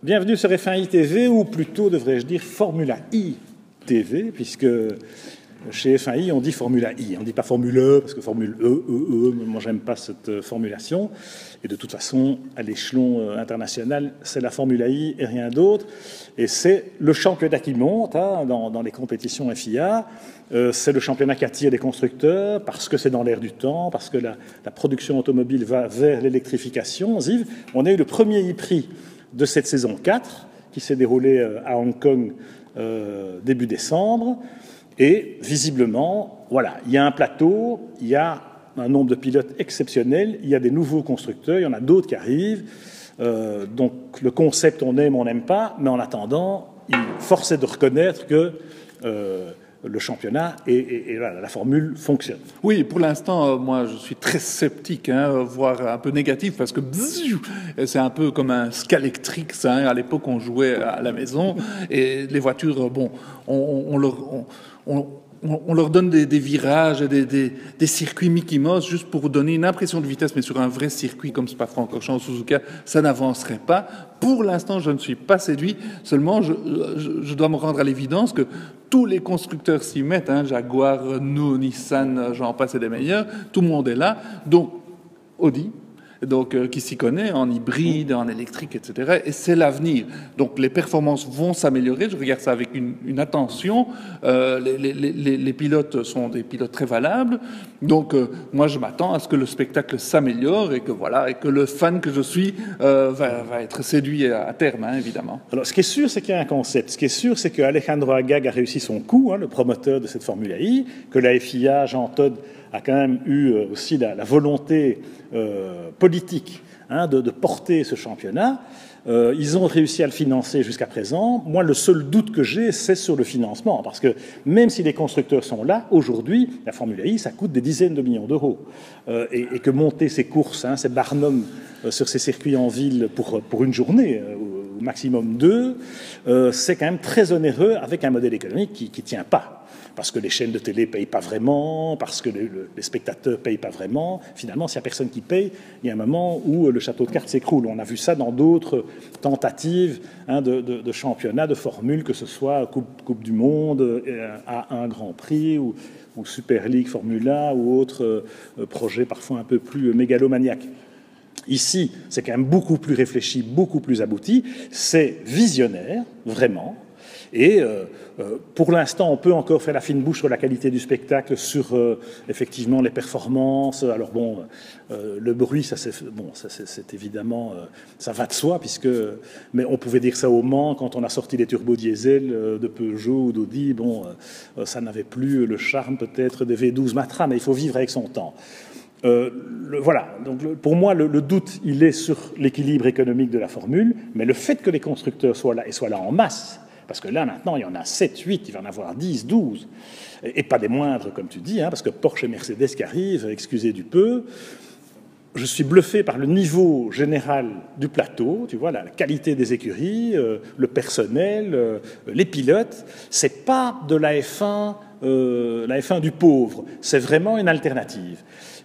Bienvenue sur F1 TV, ou plutôt devrais-je dire Formula I TV, puisque chez F1 I on dit Formula I, on ne dit pas Formule E, parce que Formule moi j'aime pas cette formulation, et de toute façon à l'échelon international c'est la Formula I et rien d'autre, et c'est le championnat qui monte dans les compétitions FIA, c'est le championnat qui attire les constructeurs, parce que c'est dans l'air du temps, parce que la production automobile va vers l'électrification. Ziv, on a eu le premier e-prix de cette saison 4, qui s'est déroulée à Hong Kong début décembre. Et visiblement, voilà, il y a un plateau, il y a un nombre de pilotes exceptionnel, il y a des nouveaux constructeurs, il y en a d'autres qui arrivent. Donc le concept, on aime, on n'aime pas, mais en attendant, il force est de reconnaître que le championnat et la formule fonctionne. Oui, pour l'instant, moi, je suis très sceptique, voire un peu négatif, parce que c'est un peu comme un scalectrix. À l'époque, on jouait à la maison, et les voitures, bon, on leur donne des virages, des circuits Mickey Mouse, juste pour donner une impression de vitesse, mais sur un vrai circuit comme Spa-Francorchamps ou Suzuka, ça n'avancerait pas. Pour l'instant, je ne suis pas séduit. Seulement, je dois me rendre à l'évidence que tous les constructeurs s'y mettent, Jaguar, Renault, Nissan, j'en passe et des meilleurs, tout le monde est là. Donc, Audi, qui s'y connaît en hybride, en électrique, etc. Et c'est l'avenir. Donc les performances vont s'améliorer. Je regarde ça avec une attention. Les pilotes sont des pilotes très valables. Donc moi, je m'attends à ce que le spectacle s'améliore et que le fan que je suis va être séduit à terme, évidemment. Alors, ce qui est sûr, c'est qu'il y a un concept. Ce qui est sûr, c'est que Alejandro Agag a réussi son coup, le promoteur de cette Formule I, que la FIA, Jean Todt, a quand même eu aussi la volonté politique de porter ce championnat. Ils ont réussi à le financer jusqu'à présent. Moi, le seul doute que j'ai, c'est sur le financement. Parce que même si les constructeurs sont là, aujourd'hui, la Formule I, ça coûte des dizaines de millions d'euros. Et que monter ces courses, ces Barnum sur ces circuits en ville pour une journée, au maximum 2, c'est quand même très onéreux avec un modèle économique qui ne tient pas. Parce que les chaînes de télé ne payent pas vraiment, parce que les spectateurs ne payent pas vraiment. Finalement, s'il n'y a personne qui paye, il y a un moment où le château de cartes s'écroule. On a vu ça dans d'autres tentatives de championnats, de formules, que ce soit Coupe du Monde, à un Grand Prix, ou Super League, Formula, ou autres projets parfois un peu plus mégalomaniaques. Ici, c'est quand même beaucoup plus réfléchi, beaucoup plus abouti. C'est visionnaire, vraiment. Et pour l'instant, on peut encore faire la fine bouche sur la qualité du spectacle, sur effectivement les performances. Alors bon, le bruit, ça c'est évidemment, ça va de soi, mais on pouvait dire ça au Mans quand on a sorti les turbodiesel de Peugeot ou d'Audi. Bon, ça n'avait plus le charme peut-être des V12 Matra, mais il faut vivre avec son temps. Voilà, donc pour moi le doute il est sur l'équilibre économique de la formule, mais le fait que les constructeurs soient là en masse, parce que là maintenant il y en a 7, 8, il va en avoir 10, 12, et pas des moindres comme tu dis, parce que Porsche et Mercedes qui arrivent, excusez du peu. Je suis bluffé par le niveau général du plateau, tu vois, la qualité des écuries, le personnel, les pilotes. C'est pas de la F1 du pauvre, c'est vraiment une alternative.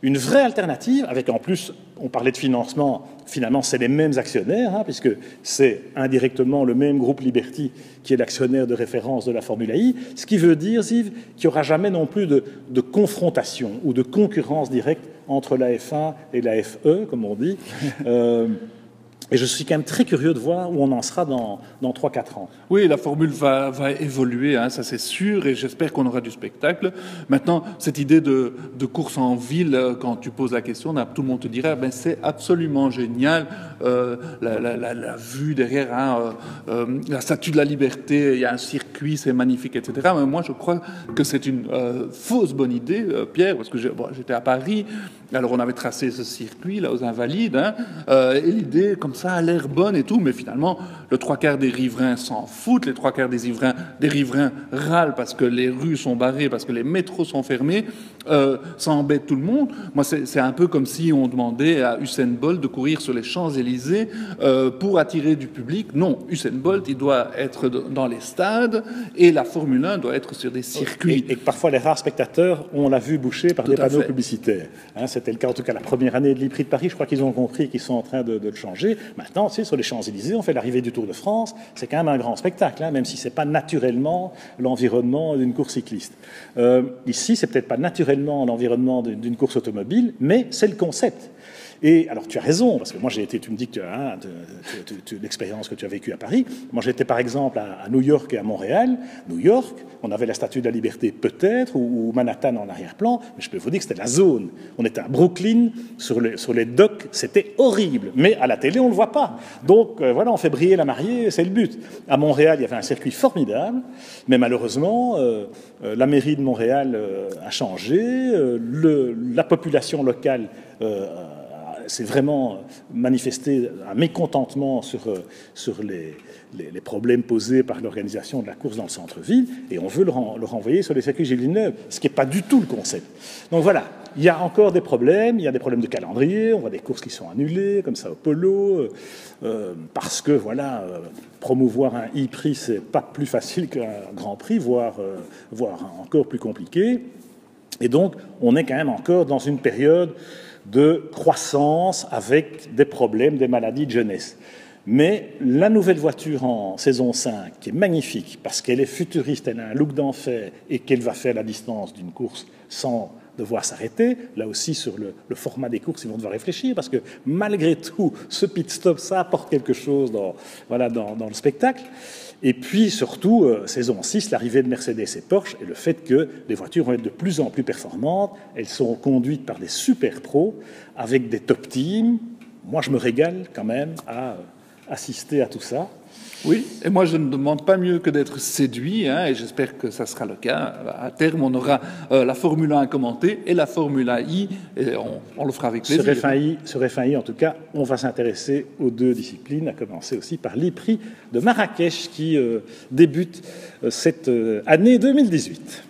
Une vraie alternative, avec en plus, on parlait de financement, finalement c'est les mêmes actionnaires, puisque c'est indirectement le même groupe Liberty qui est l'actionnaire de référence de la Formule I, ce qui veut dire, Yves, qu'il n'y aura jamais non plus de confrontation ou de concurrence directe entre la F1 et la FE, comme on dit. Et je suis quand même très curieux de voir où on en sera dans 3-4 ans. Oui, la formule va évoluer, ça c'est sûr, et j'espère qu'on aura du spectacle. Maintenant, cette idée de course en ville, quand tu poses la question, tout le monde te dirait c'est absolument génial, la vue derrière, la Statue de la Liberté, il y a un circuit, c'est magnifique, etc. Mais moi, je crois que c'est une fausse bonne idée, Pierre, parce que j'étais à Paris, alors on avait tracé ce circuit là aux Invalides, et l'idée comme ça a l'air bonne et tout, mais finalement le 3/4 des riverains s'en foutent, les 3/4 des riverains râlent parce que les rues sont barrées, parce que les métros sont fermés. ça embête tout le monde. Moi, c'est un peu comme si on demandait à Usain Bolt de courir sur les Champs-Élysées pour attirer du public. Non, Usain Bolt, il doit être dans les stades et la Formule 1 doit être sur des circuits. Et que parfois les rares spectateurs, on l'a vu boucher par des panneaux publicitaires. Hein, c'était le cas, en tout cas, la première année de l'E-Prix de Paris. Je crois qu'ils ont compris qu'ils sont en train de le changer. Maintenant, tu sais, sur les Champs-Élysées, on fait l'arrivée du Tour de France. C'est quand même un grand spectacle, hein, même si c'est pas naturellement l'environnement d'une course cycliste. Ici, c'est peut-être pas naturellement l'environnement d'une course automobile, mais c'est le concept. Et alors, tu as raison, parce que moi, tu me dis que l'expérience que tu as vécue à Paris. Moi, j'étais par exemple à New York et à Montréal. New York, on avait la Statue de la Liberté peut-être, ou Manhattan en arrière-plan, mais je peux vous dire que c'était la zone. On était à Brooklyn, sur les docks, c'était horrible. Mais à la télé, on ne le voit pas. Donc, voilà, on fait briller la mariée, c'est le but. À Montréal, il y avait un circuit formidable, mais malheureusement, la mairie de Montréal a changé, la population locale s'est vraiment manifesté un mécontentement sur les problèmes posés par l'organisation de la course dans le centre-ville, et on veut le renvoyer sur les circuits Gilles Villeneuve, ce qui n'est pas du tout le concept. Donc voilà, il y a encore des problèmes, il y a des problèmes de calendrier, on voit des courses qui sont annulées, comme ça au polo, parce que voilà, promouvoir un e-prix, c'est pas plus facile qu'un Grand Prix, voire encore plus compliqué. Et donc, on est quand même encore dans une période de croissance avec des problèmes, des maladies de jeunesse. Mais la nouvelle voiture en saison 5, qui est magnifique, parce qu'elle est futuriste, elle a un look d'enfer et qu'elle va faire la distance d'une course sans devoir s'arrêter. Là aussi, sur le format des courses, ils vont devoir réfléchir, parce que malgré tout, ce pit-stop, ça apporte quelque chose dans le spectacle. Et puis, surtout, saison 6, l'arrivée de Mercedes et Porsche, et le fait que les voitures vont être de plus en plus performantes. Elles sont conduites par des super pros, avec des top teams. Moi, je me régale quand même à assister à tout ça. Oui, et moi je ne demande pas mieux que d'être séduit, hein, et j'espère que ça sera le cas. À terme, on aura la Formule 1 commentée et la Formule 1i, et on le fera avec plaisir. Sur F1i, en tout cas, on va s'intéresser aux deux disciplines, à commencer aussi par l'E-Prix de Marrakech qui débute cette année 2018.